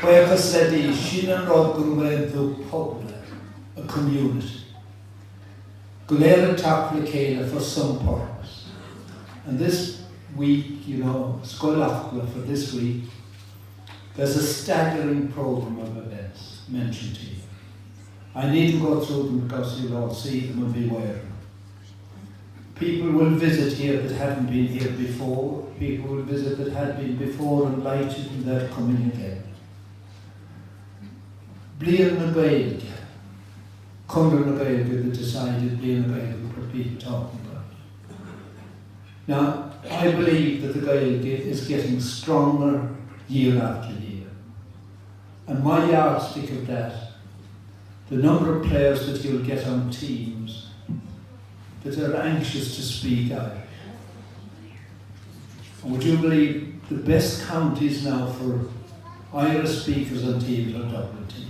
where said the Shin and Rodgun went to public, a community. Gaeilge Acla for some purpose. And this week, Scoil Acla for this week, there's a staggering programme of events mentioned to you. I needn't go through them because you'll all see them and be aware of them. People will visit here that hadn't been here before. People will visit that had been before and lighted and they're coming again. Blian na Gaeilge. Cumber na Gaeilge that decided Blian na Gaeilge for people talking about. Now, I believe that the Gaeilge is getting stronger year after year. And my yardstick of that, the number of players that you'll get on teams that are anxious to speak Irish. And would you believe the best counties now for Irish speakers on teams are Dublin teams?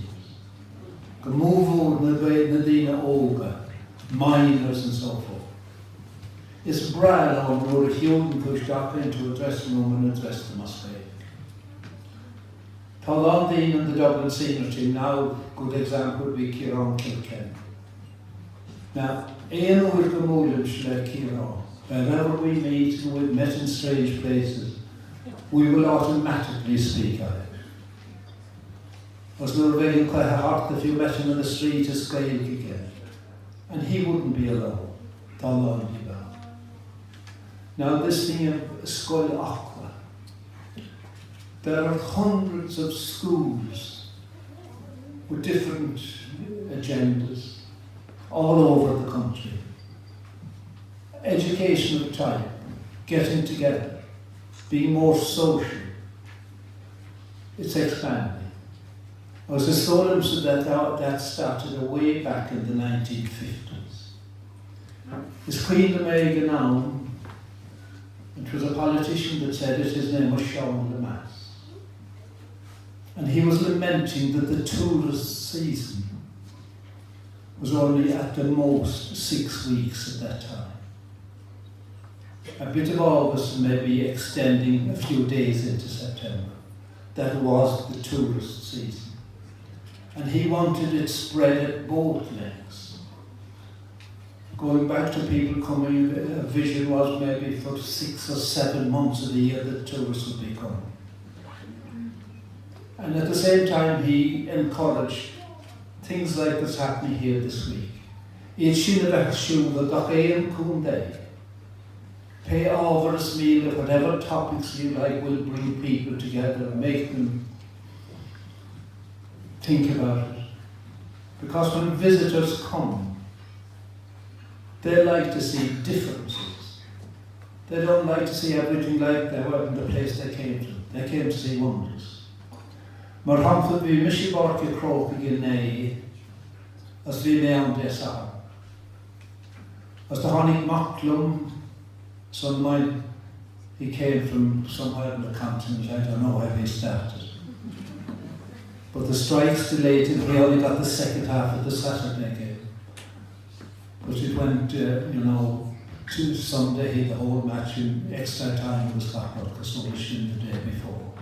Gamuvu, Nadina Oga, miners and so forth. It's Brad on where if you can push up into a dressing room and address the Musgrave. Talandine and the Dublin senior team, now good example would be Kieran Kilkenny. Now, Ian with the Muircheartaigh like Kieran, wherever we meet and we've met in strange places, we will automatically speak Irish. Was there very quite a heart if you met him in the street as Gaeilge again? And he wouldn't be alone. Now this thing of Scoil Acla, there are hundreds of schools with different agendas all over the country. Educational type, getting together, being more social. It's expanding. I was a Stolen said that started way back in the 1950s. His Queen the Maig now, it was a politician that said it, his name was Sean the Mass. And he was lamenting that the tourist season was only at the most 6 weeks at that time. A bit of August, maybe extending a few days into September. That was the tourist season. And he wanted it spread at both lengths. Going back to people coming, a vision was maybe for 6 or 7 months of the year that tourists would be coming. And at the same time, he encouraged things like what's happening here this week. Each Shinabach Shuva, Gaeilge Kunday. Pay over a meal of whatever topics you like will bring people together and make them think about it. Because when visitors come, they like to see differences. They don't like to see everything like they were in the place they came to. They came to see wonders. Mar hamfod vi Micheál Croke in Nay, as vi mewn desa. As the Honig Macklum, son mine, he came from somewhere in the continent, I don't know where he started. But the strikes delayed him, he only got the second half of the Saturday game. But it went, to Sunday, the whole match in extra time was got up because it was in the day before.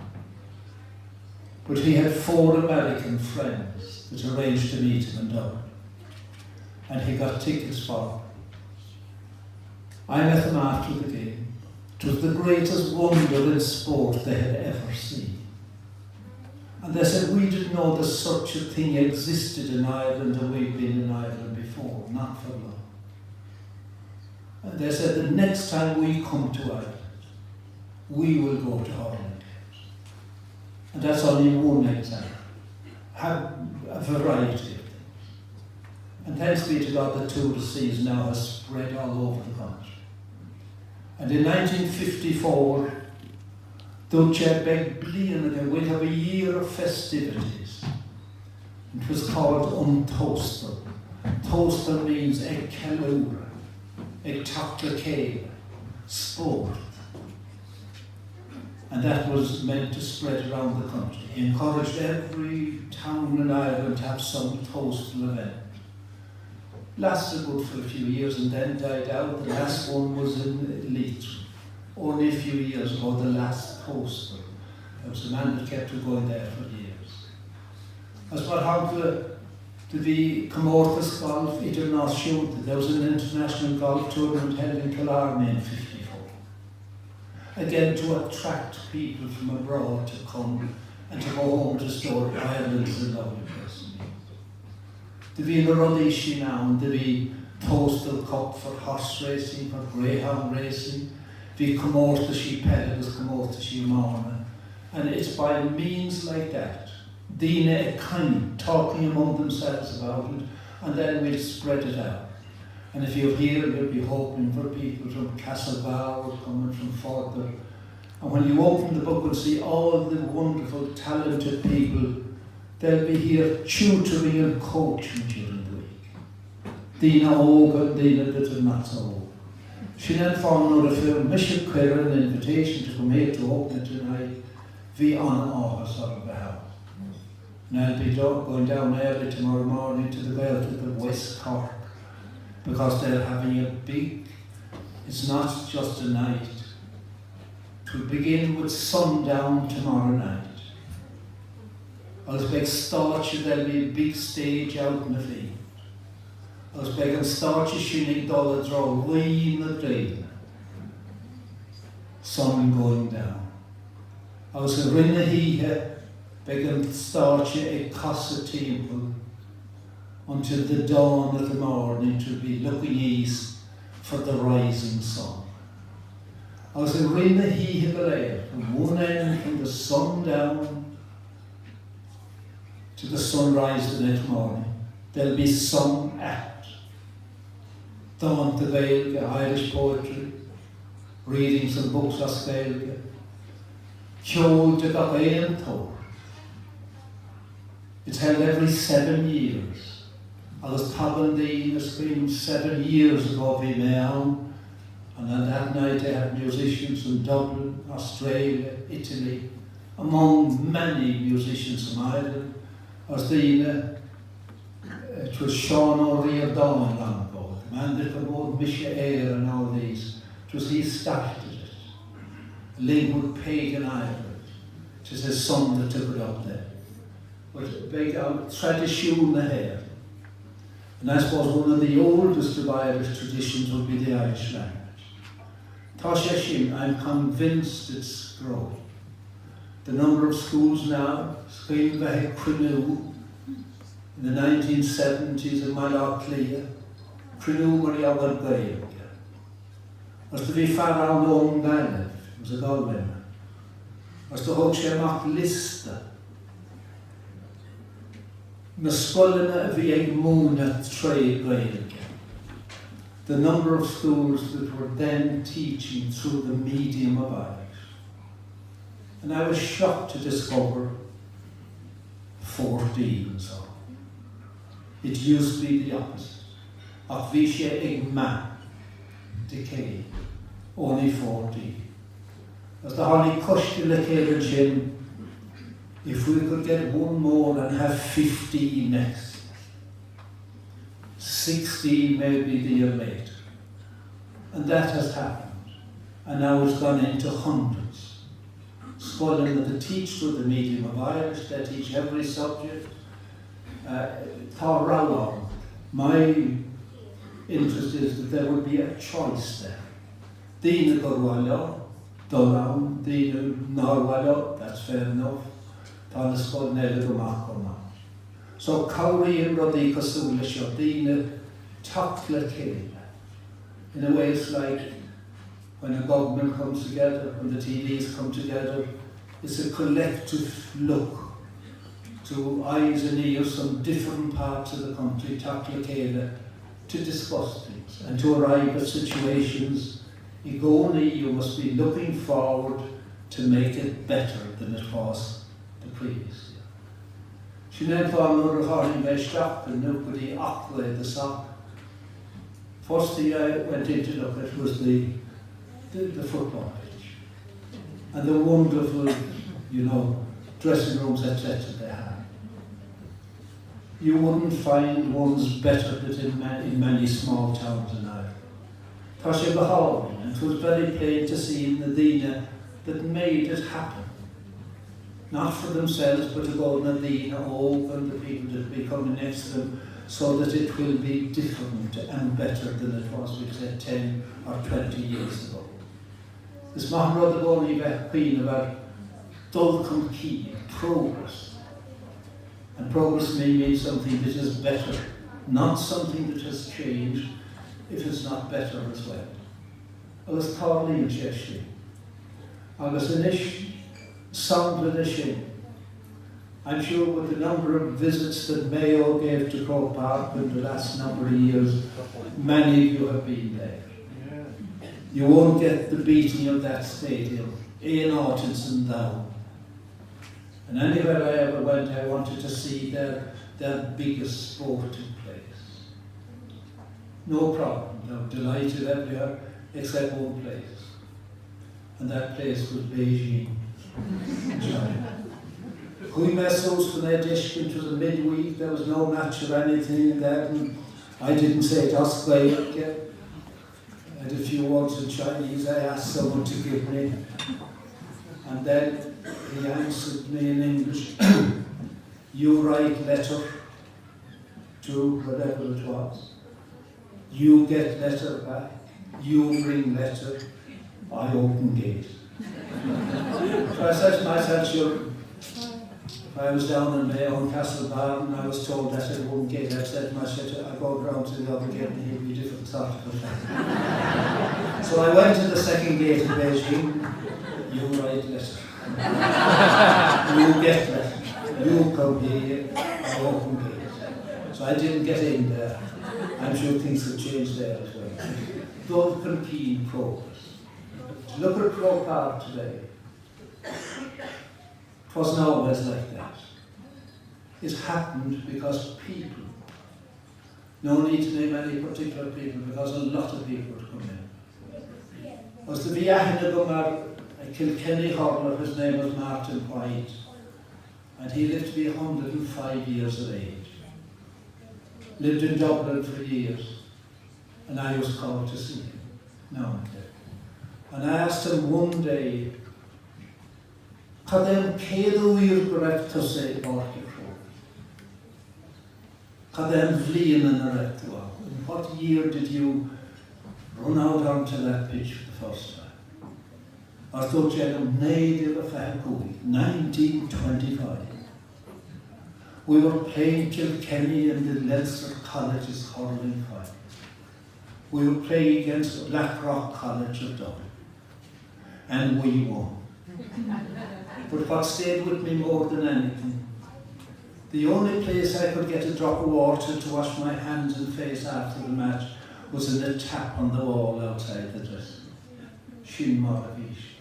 But he had 4 American friends that arranged to meet him in Dublin. And he got tickets for them. I met them after the game. It was the greatest wonder in sport they had ever seen. And they said, we didn't know that such a thing existed in Ireland and we'd been in Ireland before, not for long. And they said, the next time we come to Ireland, we will go to Ireland. And that's only one example. Have a variety of things. And thanks be to God, the tourist season now has spread all over the country. And in 1954, Dulce begged Blian again, we'd have a year of festivities. It was called Untoaster. Toaster means ag calura, ag tacla sport. And that was meant to spread around the country. He encouraged every town in Ireland to have some toastal event. Lasted good for a few years and then died out. The last one was in Leitrim. Only a few years ago, the last toaster. There was a man that kept it going there for years. As what happened to the Comórtas Golf International, there was an international golf tournament held in Killarney in 54. Again, to attract people from abroad to come and to go home to Scoil Acla is a lovely place. To be in the Ruddishi now, to be Postal Cup for horse racing, for greyhound racing, the Comórtas Pedagogs, Comórtas Marna. And it's by means like that, Dina kind talking among themselves about it, and then we'll spread it out. And if you're here, you'll be hoping for people from Castlebar coming from further. And when you open the book and see all the wonderful, talented people, they'll be here tutoring and coaching during the week. Dina Oga, Dina that are not so old. She then found out if Micheál an invitation to come here to open it tonight, the on office of the house. And I'll be going down early tomorrow morning to the Gaeilge of West Cork, because they're having a big, it's not just a night. It will begin with sundown tomorrow night. Als beg startje, there'll be a big stage out in the field. Als beg an startje shinnig dollar draw, way in the drain. Sun going down. Als a rinne hihe, beg an startje a casa temple until the dawn of the morning to be looking east for the rising sun. Als a rinne hihe belay, from one end from the sundown to the sunrise the next morning, there'll be some act. Dawn to Gaeilge, Irish poetry, reading some books of Gaeilge, Micheál de Gaeilge. It's held every 7 years. I was Tabandine, the screen 7 years ago, we Micheál, and on that night they had musicians from Dublin, Australia, Italy, among many musicians from Ireland. As it was Sean O'Reilly long ago, the man that promoted Micheál and all these. It was he started it. Linwood Pagan Ireland. It was his son that took it up there. But big tradition here. And I suppose one of the oldest of Irish traditions would be the Irish language. Tasha I'm convinced it's growing. The number of schools now, Scoil Acla, in the 1970s in Micheál, Crinú Muircheartaigh Gaeilge. As to be far around the own Gaeilge, it was a Galway. As to hold Sherlock Lista. Na Scoilna vi ag Múna Tre Gaeilge. The number of schools that were then teaching through the medium of Irish. And I was shocked to discover 14 so. It used to be the opposite. Ach vishe ig ma, decay, only 14. As the honey kushed the Karen Jim, if we could get one more and have 15 next, 16 maybe the year later. And that has happened. And now it's gone into hundreds. Scoiling that they teach through the medium of Irish, they teach every subject. My interest is that there would be a choice there. Dina Gorwallo, Dolan, Dina Norwallo, that's fair enough. Tana Scoilnella Dumakoma. So Cowrie and Roddy Casulisha, Dina Takla Killa. In a way, it's like when a government comes together, when the TDs come together, it's a collective look to eyes and ears from different parts of the country, Takla to discuss things and to arrive at situations. Igoni, you must be looking forward to make it better than it was the previous year. She then found another horny Meshach and nobody Acla the sock. First thing I went in to look at was the football pitch and the wonderful, dressing rooms, etc. they had. You wouldn't find ones better than in many small towns in Ireland. Tasha Bahawin, it was very plain to see in the Dina that made it happen. not for themselves, but to go and lead and open the people that will be coming next to them, so that it will be different and better than it was, we said, 10 or 20 years ago. This Samhraidh only been about Dulcum Key, progress. And progress may mean something that is better, not something that has changed, if it's not better as well. Agus Carlene Cheshire. Agus Inish, Samhraidh. I'm sure with the number of visits that Mayo gave to Croke Park in the last number of years, many of you have been there. You won't get the beating of that stadium, Ian Ortinson now. And anywhere I ever went, I wanted to see their biggest sporting place. No problem, I'm delighted everywhere except one place. And that place was Beijing, China. We mesos when I dished into the midweek, there was no match or anything in there, and I didn't say Scoil Acla. I had a few words in Chinese I asked someone to give me, and then he answered me in English, you write letter to whatever it was, you get letter back, you bring letter, I open gate. So I said to myself, sure, if I was down in Mayo and Castlebar and I was told that I wouldn't get, I said to myself, I go round to the other gate and he'll be different sort of thing. So I went to the second gate in Beijing, you write letter. You get letter. You come here, I open gate. So I didn't get in there. I'm sure things have changed there as well. Don't compete progress. Look at Croke Park today. It wasn't always like that. It happened because people, no need to name any particular people, because a lot of people would come in. Was the Viahinagumar, a Kilkenny hurler, his name was Martin White, and he lived to be 105 years of age. Lived in Dublin for years, and I was called to see him now and then. And I asked him one day, Cadem Kedu Yurgret say Cadem Vlian and Erectua. In what year did you run out onto that pitch for the first time? I thought you had a native of 1925. We were playing Kilkenny in the Leinster College's hurling final. We were playing against Blackrock College of Dublin. And we won. But what stayed with me more than anything, the only place I could get a drop of water to wash my hands and face after the match was in a tap on the wall outside the dressing room. Shin Moravish.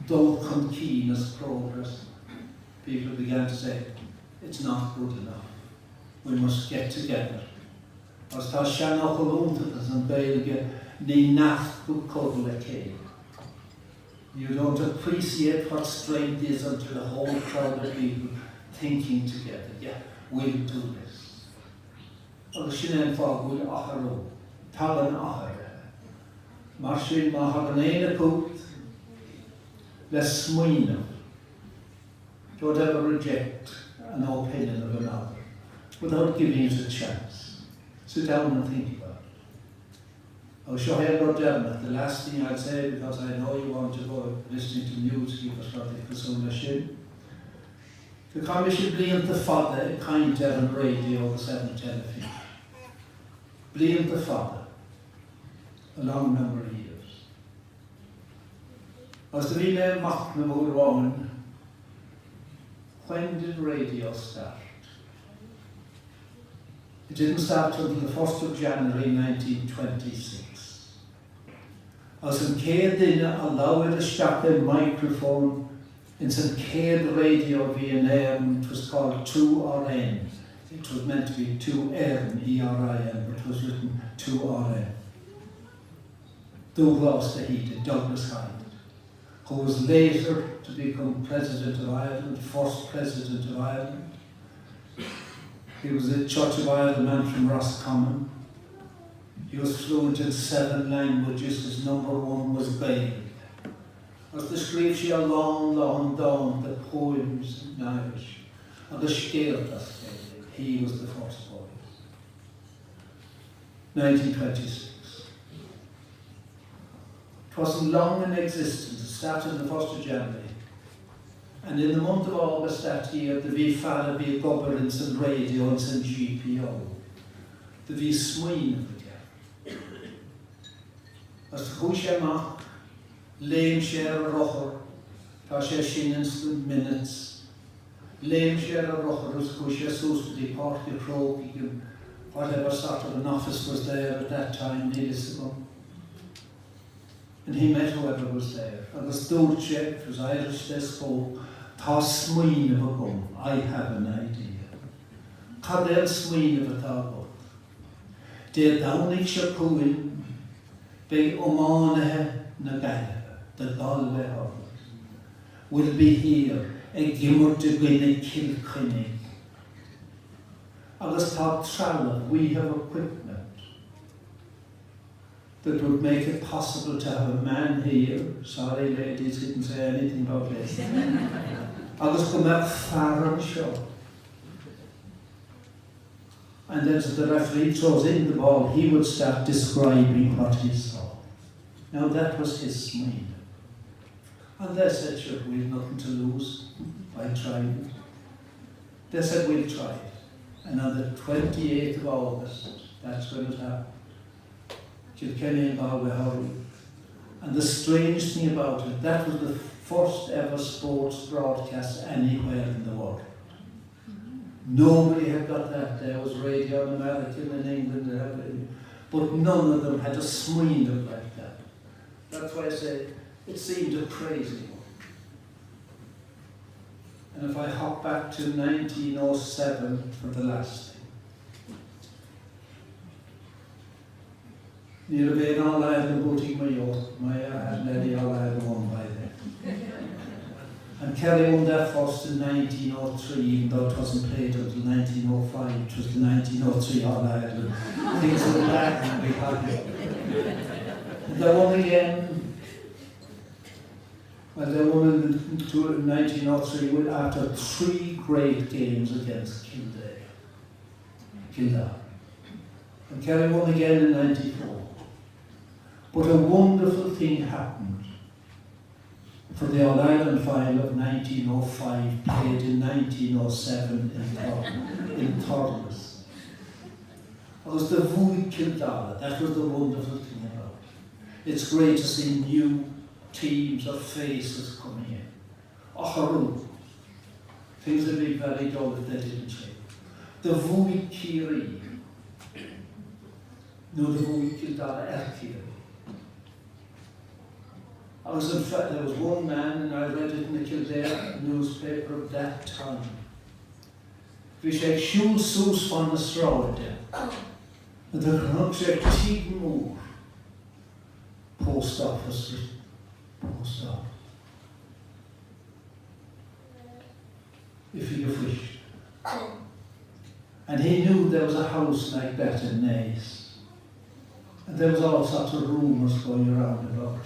Dulcum Keen's progress. People began to say, it's not good enough. We must get together. As tá Shanach Oluntas and Gaeilge, ni nath Scoil Acla. You don't appreciate what strength is until the whole crowd of people thinking together. Yeah, we'll do this. Or Shinan Fog will Acharo, Taban Achar. Marshin Mahaganena Coot, Les Smuina. Don't ever reject an opinion of another without giving it a chance. Sit down and think about it. I'll show you about Dermot. The last thing I'd say, because I know you want to go listening to news, keep us what they consume shin. The Commission blamed the father, a kind Devon radio over 710 feet. Blamed the father, a long number of years. As the Vile Machnamoor woman, when did radio start? It didn't start until the 1st of January 1926. As an céad duine a labhair isteach a microphone in St. Céad radio V&M, it was called 2RN. It was meant to be 2RN, E-R-I-N, but it was written 2RN. Douglas Tahiti, Douglas Hyde, who was later to become President of Ireland, first President of Ireland. He was a Church of Ireland man from Roscommon. He was fluent in 7 languages. His number 1 was Gaeilge. As the scrib she a long down the poems in Irish, and the Scoil Acla, he was the first poet. 1926. It wasn't long in existence, it started on the 1st of January. And in the month of August that year, the wee fada be governance and radio and GPO. The wee swine of the gap. As the Husha Mach, Laoch share a rocher, Tasha Shinans the minutes. Laoch share a rocher, as Husha Sus the party croaking, and whatever sort of an office was there at that time, needless ago. And he met whoever was there. And the Dulce, it was Irish, they spoke, Tá smuoin of a gum, I have an idea. Cadel smuoin of a talbot. De downig se cwyn, be omanehe na Gaeilge, the Gaeilge harvest, will be here, a gimmer to gwyn a kilchinnig. Agus tá trala, we have equipment that would make it possible to have a man here, sorry ladies, didn't say anything about this, agus come up far and short. And as the referee throws in the ball, he would start describing what he saw. Now that was his mind. And they said, sure, we've nothing to lose by trying it. They said, we'll try it. And on the 28th of August, that's when it happened. Kilkenny and Galway. And the strange thing about it, that was the first ever sports broadcast anywhere in the world. Nobody had got that. There was radio in America and in England, but none of them had a swing of like that. That's why I say it seemed a crazy one. And if I hop back to 1907 for the last thing. Near being all I had the booting my had nearly all I had one by then. And Kerry won that first in 1903, even though it wasn't played until 1905, which was the 1903 all I had. Things were back and be happy. And they won again. Well, they won in 1903 after 3 great games against Kildare. And Kerry won again in 94. But a wonderful thing happened for the All-Ireland final of 1905, played in 1907 in Thurles. It was the Vui Kildare, that was the wonderful thing about it. It's great to see new teams or faces coming in. Ocharu, things would be very dull if they didn't change. The Vui Kiri, no, the Vui Kildare Erkiri. There was one man, and I read it in the Kildare newspaper of that time. We said, "Shul sus van the Stroud." And the Canuck said, "Tegan Moore." Post office. If he wished. And he knew there was a house like that in Naas. And there was all sorts of rumours going around about it.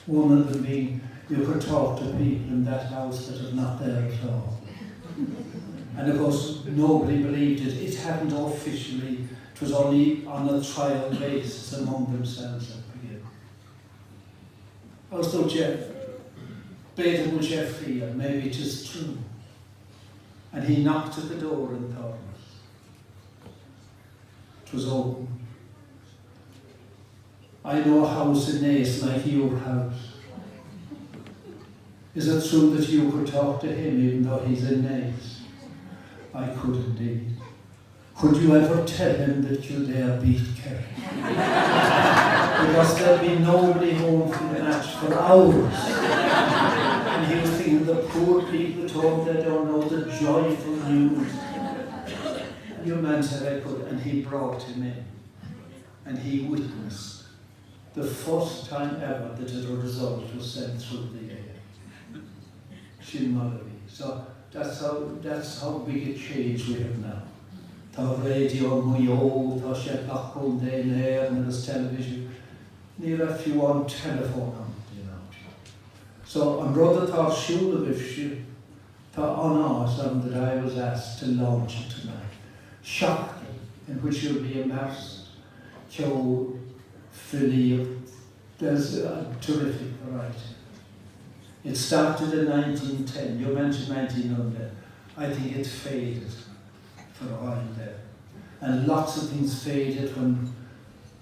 One of them being, you could talk to people in that house that are not there at all. And of course, nobody believed it. It hadn't officially, it was only on a trial basis among themselves at the beginning. I was told, Jeff, Beta will Jeff here, maybe it is true. And he knocked at the door in Thurles. It was open. I know a house in Naas like your house. Is it true that you could talk to him even though he's in Naas? I could indeed. Could you ever tell him that Kildare beat Kerry? Because there'd be nobody home from the match for hours. And he was thinking the poor people told they don't know the joyful news. And your man said I could, and he brought him in. And he witnessed the first time ever that a result was sent through the air. Shin Malawi. So that's how big a change we have now. Tá radio Muircheartaigh, tá sé gachún déan air, and there's television. Near a few on telephone, you know. So an rud atá siúla bhibhse, tá an that I was asked to launch it tonight. Shocking, in which you'll be immersed. Joe, Philly, there's a terrific variety. It started in 1910, you mentioned 1900. I think it faded for a while there. And lots of things faded when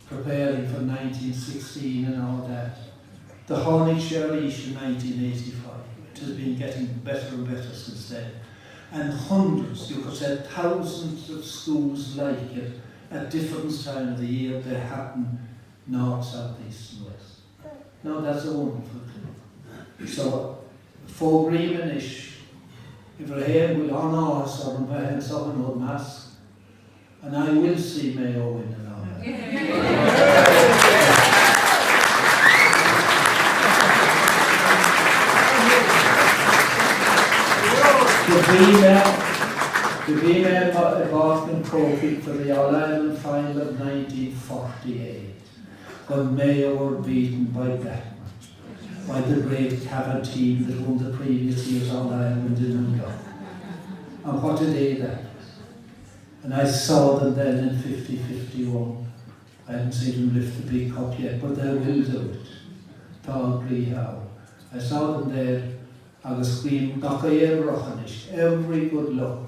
preparing for 1916 and all that. The Micheál in 1985, it has been getting better and better since then. And hundreds, you could say thousands of schools like it at different times of the year. They happen north, south, east and west. Now that's a wonderful thing. So, for Greenwich, if we're here, we'll honour someone by having someone with mask. And I will see Mayo win and all that. The female Boston trophy for the All-Ireland final of 1948, when Mayo were beaten by Blackman, by the great Cavan team that won the previous year's All-Ireland in New York. And what did they that? And I saw them then in 50-51. I haven't seen them lift the big cup yet, but they will do it. Tall How. I saw them there. I was screaming, every good luck.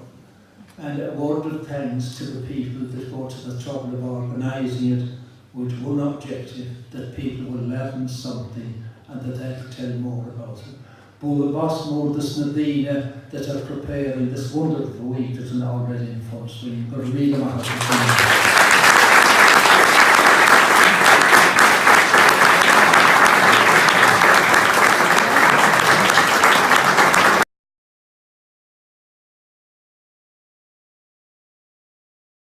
And a word of thanks to the people that go to the trouble of organising it with one objective, that people will learn something and that they will tell more about it. But boss more the Snadina that are preparing this wonderful week that's already in full swing. But really